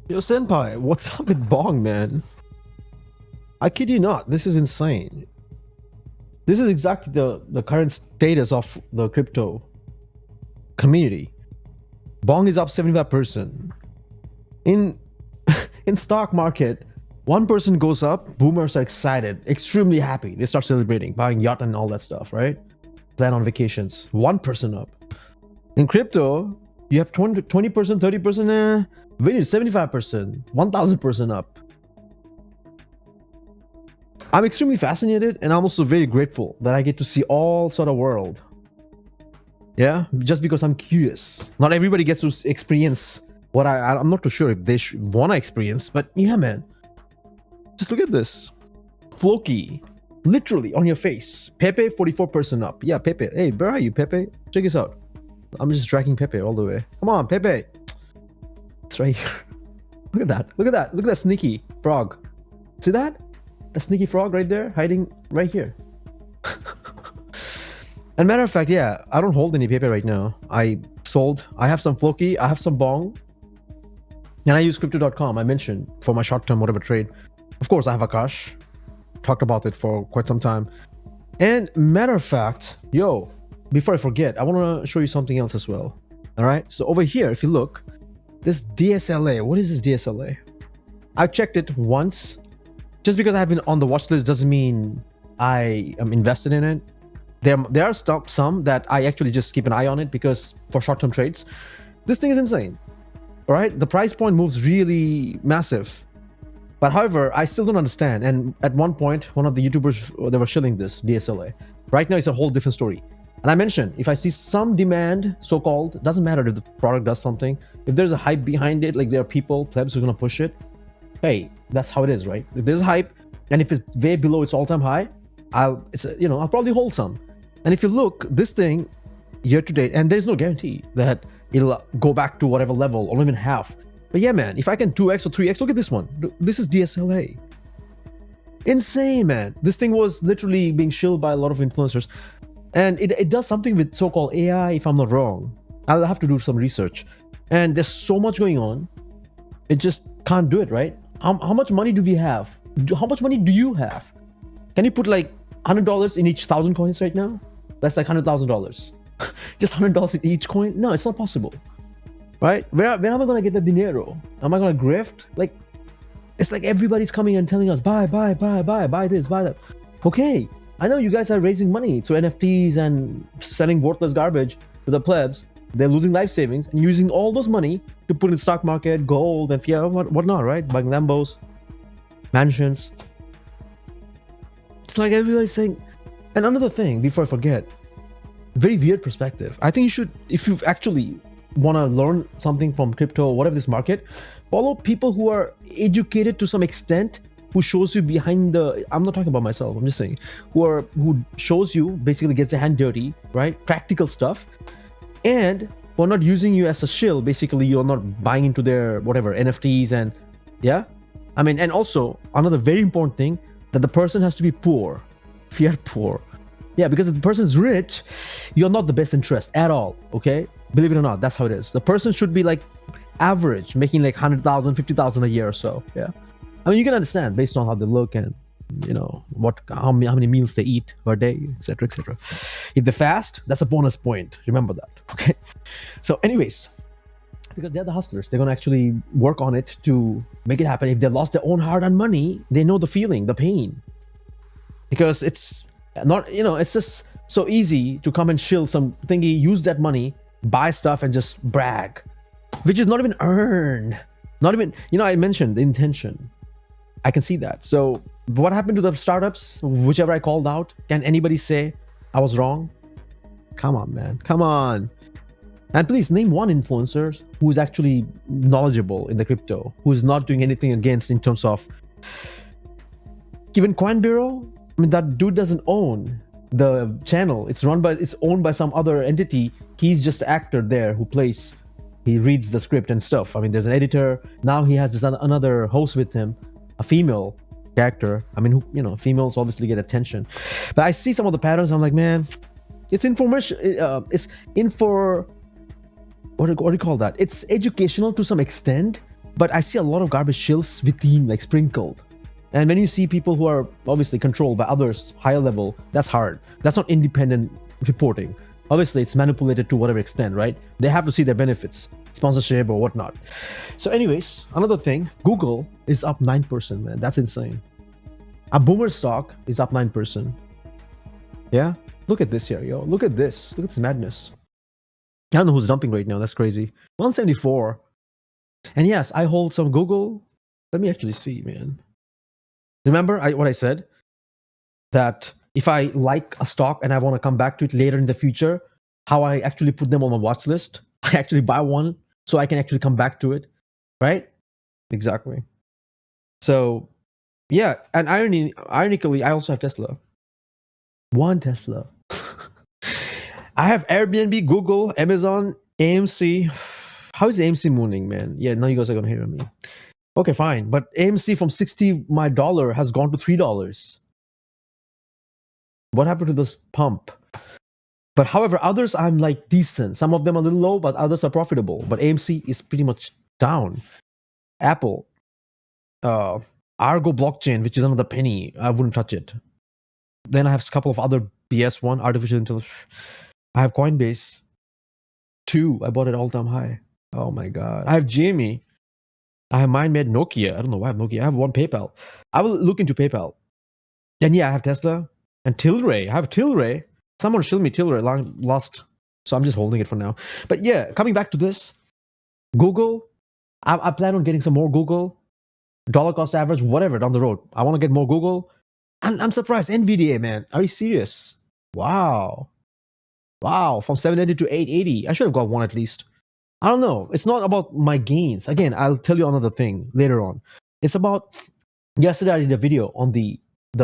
Yo, Senpai, what's up with Bong, man? I kid you not, this is insane. This is exactly the current status of the crypto community. Bong is up 75%. In in stock market, one person goes up, boomers are excited, extremely happy. They start celebrating, buying yacht and all that stuff, right? Plan on vacations. One person up. In crypto, you have 20%, 30%, wait, 75%, 1000% up. I'm extremely fascinated, and I'm also very grateful that I get to see all sort of world. Yeah, just because I'm curious. Not everybody gets to experience what I'm not too sure if they want to experience, but yeah, man. Just look at this. Floki, literally on your face. Pepe 44% up. Yeah, Pepe. Hey, where are you, Pepe? Check this out. I'm just dragging Pepe all the way. Come on, Pepe. It's right here. Look at that. Look at that. Look at that sneaky frog. See that? The sneaky frog right there, hiding right here. And matter of fact, yeah, I don't hold any Pepe right now. I sold. I have some Floki. I have some Bong. And I use crypto.com, I mentioned, for my short-term whatever trade. Of course, I have Akash. Talked about it for quite some time. And matter of fact, yo, before I forget, I want to show you something else as well. All right. So over here, if you look, this DSLA. What is this DSLA? I checked it once. Just because I have been on the watch list doesn't mean I am invested in it. There are some that I actually just keep an eye on it because for short-term trades, this thing is insane. All right, the price point moves really massive. But however, I still don't understand. And at one point, one of the YouTubers, they were shilling this DSLA. Right now, it's a whole different story. And I mentioned, if I see some demand, so-called, doesn't matter if the product does something. If there's a hype behind it, like there are people, plebs who are gonna push it. Hey, that's how it is, right? If there's a hype, and if it's way below its all-time high, I'll probably hold some. And if you look, this thing year to date, and there's no guarantee that it'll go back to whatever level or even half. But yeah, man, if I can 2x or 3x, look at this one. This is DSLA. Insane, man. This thing was literally being shilled by a lot of influencers. And it does something with so-called AI, if I'm not wrong. I'll have to do some research. And there's so much going on. It just can't do it, right? How much money do we have? How much money do you have? Can you put like $100 in each 1,000 coins right now? That's like $100,000. Just $100 in each coin? No, it's not possible. Right? Where am I going to get the dinero? Am I going to grift? Like, it's like everybody's coming and telling us, buy this, buy that. Okay, I know you guys are raising money through NFTs and selling worthless garbage to the plebs. They're losing life savings and using all those money to put in the stock market, gold, and fiat, whatnot, right? Buying Lambos, mansions. It's like everybody's saying. And another thing, before I forget, very weird perspective. I think you should, if you actually want to learn something from crypto or whatever this market, follow people who are educated to some extent, who shows you behind the, I'm not talking about myself, I'm just saying, who shows you, basically gets their hand dirty, right? Practical stuff. And for not using you as a shill, basically you're not buying into their whatever NFTs and yeah. I mean, and also another very important thing, that the person has to be poor, fiat poor. Yeah, because if the person's rich, you're not the best interest at all, okay? Believe it or not, that's how it is. The person should be like average, making like 100,000, 50,000 a year or so, yeah? I mean, you can understand based on how they look and, you know, how many meals they eat per day, etc., etc. If they fast, that's a bonus point. Remember that, okay? So anyways, because they're the hustlers, they're going to actually work on it to make it happen. If they lost their own hard-earned money, they know the feeling, the pain. Because it's not, you know, it's just so easy to come and shill some thingy, use that money, buy stuff and just brag, which is not even earned. Not even, you know, I mentioned the intention. I can see that. So what happened to the startups, whichever I called out? Can anybody say I was wrong? Come on, man. Come on. And please name one influencer who is actually knowledgeable in the crypto, who is not doing anything against in terms of, even Coin Bureau. I mean, that dude doesn't own the channel. It's owned by some other entity. He's just an actor there who plays. He reads the script and stuff. I mean, there's an editor. Now he has another host with him, a female character. I mean, females obviously get attention. But I see some of the patterns. I'm like, man, it's information. What do you call that? It's educational to some extent, But I see a lot of garbage shills within, like sprinkled. And when you see people who are obviously controlled by others higher level, that's hard. That's not independent reporting. Obviously, it's manipulated to whatever extent, right? They have to see their benefits, sponsorship or whatnot. So anyways, another thing, Google is up 9%, man. That's insane. A boomer stock is up 9%. Yeah? Look at this here, yo. Look at this. Look at this madness. I don't know who's dumping right now. That's crazy. 174. And yes, I hold some Google. Let me actually see, man. Remember what I said? That if I like a stock and I want to come back to it later in the future, how I actually put them on my watch list. I actually buy one so I can actually come back to it, right? Exactly. So, yeah, and ironically, I also have Tesla. One Tesla. I have Airbnb, Google, Amazon, AMC. How is AMC mooning, man? Yeah, now you guys are gonna hear me. Okay, fine, but AMC from $60 my dollar has gone to $3. What happened to this pump? But however, others I'm like decent. Some of them are a little low, but others are profitable. But AMC is pretty much down. Apple, Argo blockchain, which is another penny. I wouldn't touch it. Then I have a couple of other BS one, artificial intelligence. I have Coinbase 2. I bought it all-time high. Oh my god. I have GME. I have MindMed, Nokia. I don't know why I have Nokia. I have one PayPal. I will look into PayPal. Then yeah, I have Tesla and Tilray. I have Tilray. Someone showed me Tilray lost, so I'm just holding it for now. But yeah, coming back to this, Google. I plan on getting some more Google. Dollar cost average, whatever, down the road. I want to get more Google. And I'm surprised. NVDA, man. Are you serious? Wow. Wow. From 780 to 880. I should have got one at least. I don't know. It's not about my gains. Again, I'll tell you another thing later on. It's about, yesterday I did a video on the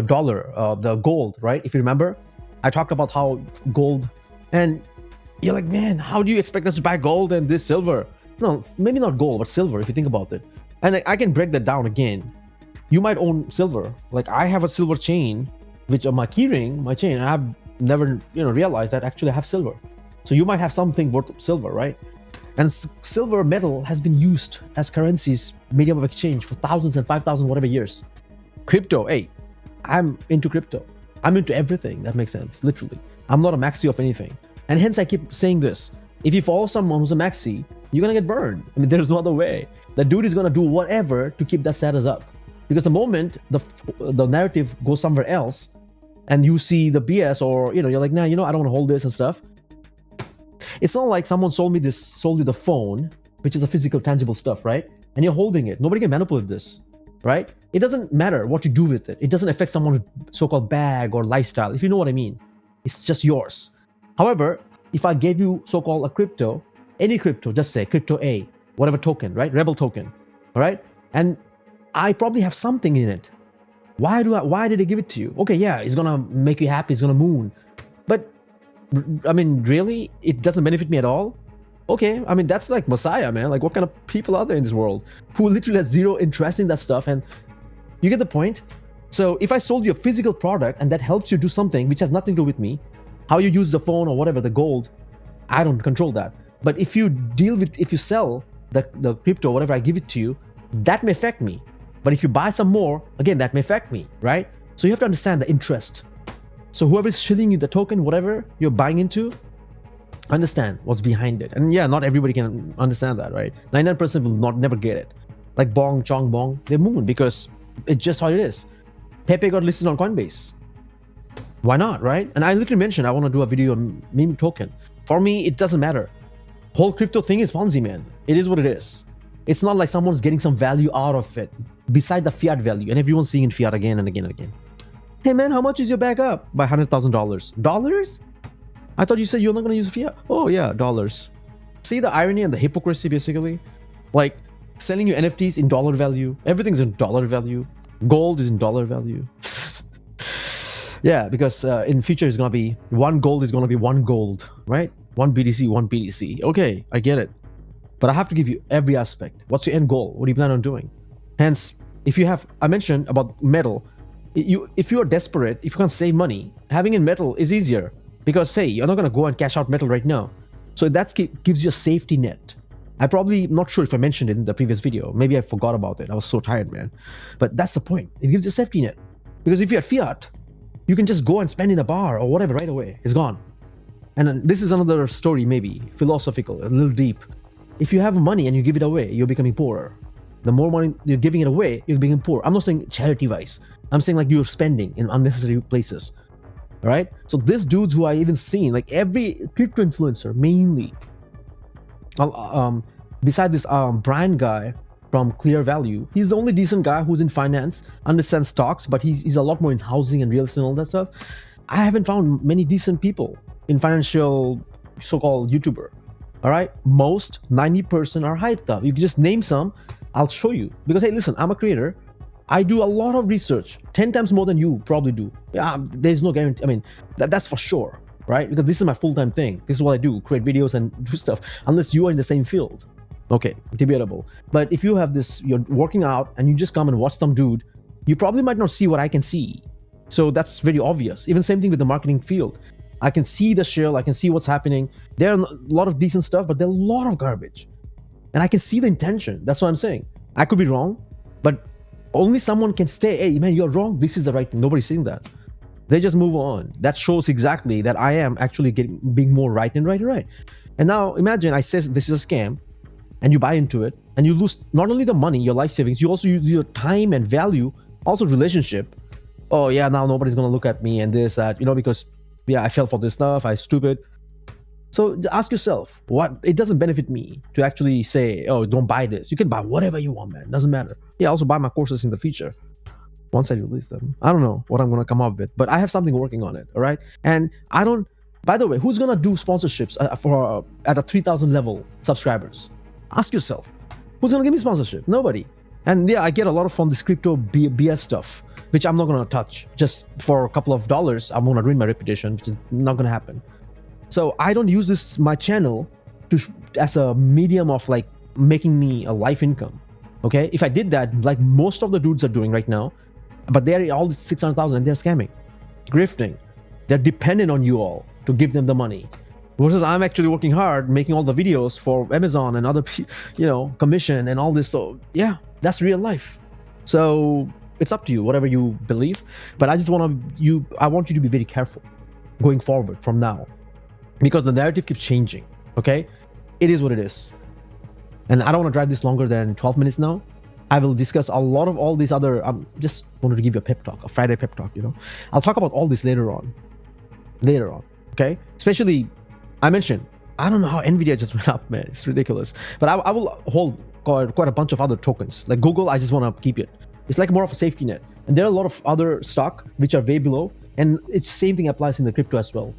dollar, the gold, right? If you remember, I talked about how gold, and you're like, man, how do you expect us to buy gold and this silver? No, maybe not gold, but silver, if you think about it. And I can break that down again. You might own silver. Like I have a silver chain, which on my keyring, my chain, I have never realized that actually I have silver. So you might have something worth silver, right? And silver metal has been used as currencies, medium of exchange for thousands and 5,000 whatever years. Crypto, hey, I'm into crypto. I'm into everything. That makes sense, literally. I'm not a maxi of anything. And hence I keep saying this. If you follow someone who's a maxi, you're gonna get burned. I mean, there's no other way. The dude is gonna do whatever to keep that status up. Because the moment the narrative goes somewhere else, and you see the BS, or you're like, nah, I don't want to hold this and stuff. It's not like someone sold you the phone, which is a physical, tangible stuff, right? And you're holding it. Nobody can manipulate this, right? It doesn't matter what you do with it. It doesn't affect someone's so-called bag or lifestyle, if you know what I mean. It's just yours. However, if I gave you so-called a crypto, any crypto, just say crypto A, whatever token, right? Rebel token, all right? And I probably have something in it. Why did they give it to you? Okay, yeah, it's gonna make you happy, it's gonna moon. But I mean, really? It doesn't benefit me at all? Okay, I mean, that's like Messiah, man. Like, what kind of people are there in this world who literally has zero interest in that stuff? And you get the point? So if I sold you a physical product and that helps you do something which has nothing to do with me, how you use the phone or whatever, the gold, I don't control that. But if you sell the crypto, whatever, I give it to you, that may affect me. But if you buy some more, again, that may affect me, right? So you have to understand the interest. So whoever is shilling you the token, whatever you're buying into, understand what's behind it. And yeah, not everybody can understand that, right? 99% will never get it. Like Bong, Chong Bong, they moon because it's just how it is. Pepe got listed on Coinbase. Why not, right? And I literally mentioned I want to do a video on meme token. For me, it doesn't matter. Whole crypto thing is Ponzi, man. It is what it is. It's not like someone's getting some value out of it beside the fiat value, and everyone's seeing in fiat again and again and again. Hey man, how much is your bag up? By $100,000. Dollars? I thought you said you're not going to use fiat. Oh yeah, dollars. See the irony and the hypocrisy, basically? Like selling you NFTs in dollar value. Everything's in dollar value. Gold is in dollar value. Yeah, because in future it's going to be one gold is going to be one gold, right? One BTC, one BTC. Okay, I get it. But I have to give you every aspect. What's your end goal? What do you plan on doing? Hence, if you have, I mentioned about metal. If you are desperate, if you can't save money, having in metal is easier. Because say, you're not going to go and cash out metal right now. So that gives you a safety net. I probably not sure if I mentioned it in the previous video. Maybe I forgot about it. I was so tired, man. But that's the point. It gives you a safety net. Because if you're at fiat, you can just go and spend in a bar or whatever right away. It's gone. And then this is another story, maybe philosophical, a little deep. If you have money and you give it away, you're becoming poorer. The more money you're giving it away, you're becoming poor. I'm not saying charity-wise. I'm saying like you're spending in unnecessary places. All right? So these dudes who I even seen, like every crypto influencer, mainly, beside this Brian guy from Clear Value, he's the only decent guy who's in finance, understands stocks, but he's a lot more in housing and real estate and all that stuff. I haven't found many decent people in financial so-called YouTuber. All right, most 90% are hyped up. You can just name some, I'll show you. Because hey, listen, I'm a creator. I do a lot of research, 10 times more than you probably do. Yeah, there's no guarantee. I mean, that's for sure, right? Because this is my full-time thing. This is what I do, create videos and do stuff, unless you are in the same field. Okay, debatable. But if you have this, you're working out and you just come and watch some dude, you probably might not see what I can see. So that's very obvious. Even same thing with the marketing field. I can see the shell, I can see what's happening. There are a lot of decent stuff, but there are a lot of garbage. And I can see the intention. That's what I'm saying. I could be wrong, but only someone can say, hey, man, you're wrong. This is the right thing. Nobody's saying that. They just move on. That shows exactly that I am actually being more right and right and right. And now imagine I say this is a scam and you buy into it and you lose not only the money, your life savings, you also use your time and value, also relationship. Oh yeah, now nobody's going to look at me and this, that, because yeah, I fell for this stuff, I stupid. So ask yourself, it doesn't benefit me to actually say, oh, don't buy this. You can buy whatever you want, man. Doesn't matter. Yeah, also buy my courses in the future once I release them. I don't know what I'm going to come up with, but I have something working on it. All right. And by the way, who's going to do sponsorships at a 3,000 level subscribers? Ask yourself, who's going to give me sponsorship? Nobody. And yeah, I get a lot of from this crypto BS stuff, which I'm not going to touch. Just for a couple of dollars, I'm going to ruin my reputation, which is not going to happen. So I don't use my channel as a medium of like making me a life income. Okay, if I did that, like most of the dudes are doing right now, but they're all 600,000 and they're scamming, grifting. They're dependent on you all to give them the money. Versus I'm actually working hard, making all the videos for Amazon and other, commission and all this. So yeah, that's real life. So it's up to you, whatever you believe. But I want you to be very careful going forward from now, because the narrative keeps changing. Okay, it is what it is. And I don't want to drive this longer than 12 minutes now. I will discuss a lot of all these other, just wanted to give you a pep talk, a Friday pep talk, I'll talk about all this later on, okay? Especially, I mentioned, I don't know how NVIDIA just went up, man. It's ridiculous. But I will hold quite a bunch of other tokens. Like Google, I just want to keep it. It's like more of a safety net. And there are a lot of other stock which are way below. And it's same thing applies in the crypto as well.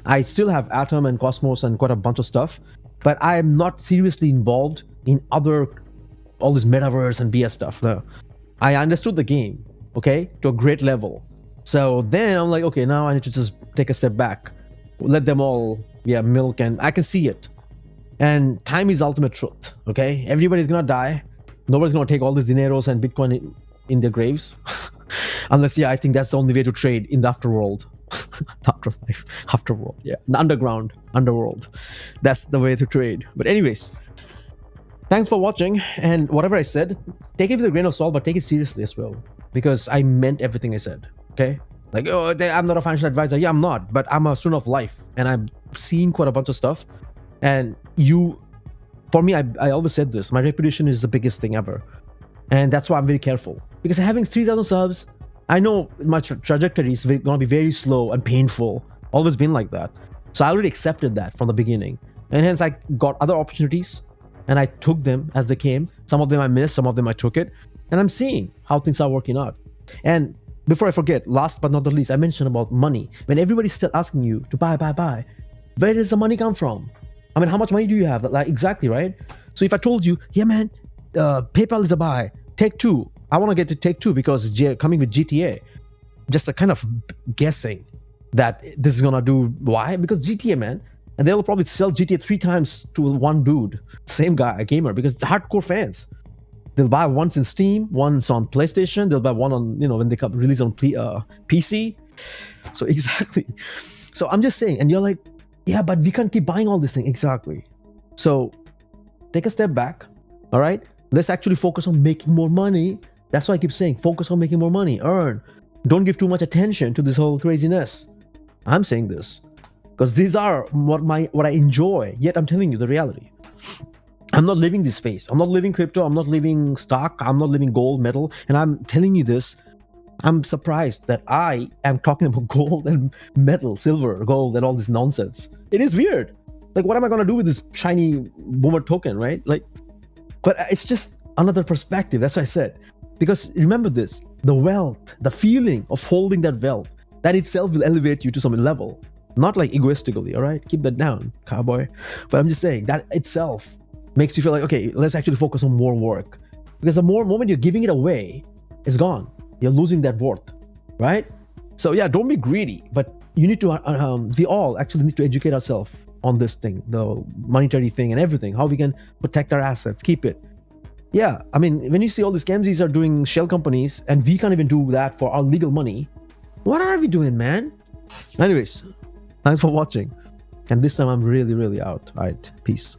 I still have Atom and Cosmos and quite a bunch of stuff, but I am not seriously involved in all this metaverse and BS stuff. No, I understood the game, okay, to a great level. So then I'm like, okay, now I need to just take a step back, let them all, milk, and I can see it. And time is ultimate truth, okay? Everybody's gonna die. Nobody's gonna take all these dineros and Bitcoin in their graves, unless, I think that's the only way to trade in the afterworld. Afterworld, underworld. That's the way to trade. But anyways, thanks for watching, and whatever I said, take it with a grain of salt, but take it seriously as well, because I meant everything I said, okay? Like, oh, I'm not a financial advisor. Yeah, I'm not, but I'm a student of life, and I've seen quite a bunch of stuff. And for me, I always said this, my reputation is the biggest thing ever. And that's why I'm very careful, because having 3,000 subs, I know my trajectory is going to be very slow and painful. Always been like that. So I already accepted that from the beginning. And hence I got other opportunities and I took them as they came. Some of them I missed, some of them I took it. And I'm seeing how things are working out. And before I forget, last but not the least, I mentioned about money. When everybody's still asking you to buy, where does the money come from? I mean, how much money do you have? Like, exactly, right? So if I told you, yeah, man, PayPal is a buy, Take-Two, I want to get to Take-Two because it's coming with GTA. Just a kind of guessing that this is going to do. Why? Because GTA, man. And they'll probably sell GTA 3 times to one dude. Same guy, a gamer, because it's hardcore fans. They'll buy once in Steam, once on PlayStation. They'll buy one on, when they release on PC. So exactly. So I'm just saying, and you're like, yeah, but we can't keep buying all this thing. Exactly. So take a step back. All right, let's actually focus on making more money. That's why I keep saying focus on making more money, earn. Don't give too much attention to this whole craziness. I'm saying this because these are what I enjoy. Yet I'm telling you the reality. I'm not living this space. I'm not living crypto. I'm not living stock. I'm not living gold, metal. And I'm telling you this. I'm surprised that I am talking about gold and metal, silver, gold, and all this nonsense. It is weird. Like, what am I going to do with this shiny boomer token, right? Like, but it's just another perspective. That's what I said. Because remember this, the wealth, the feeling of holding that wealth, that itself will elevate you to some level. Not like egoistically, all right? Keep that down, cowboy. But I'm just saying that itself makes you feel like, okay, let's actually focus on more work. Because the more moment you're giving it away, it's gone. You're losing that worth, right? So yeah, don't be greedy, but you need to, we all actually need to educate ourselves on this thing, the monetary thing and everything, how we can protect our assets, keep it. Yeah, I mean, when you see all these scamsies are doing shell companies and we can't even do that for our legal money, what are we doing, man? Anyways, thanks for watching. And this time I'm really, really out. All right, peace.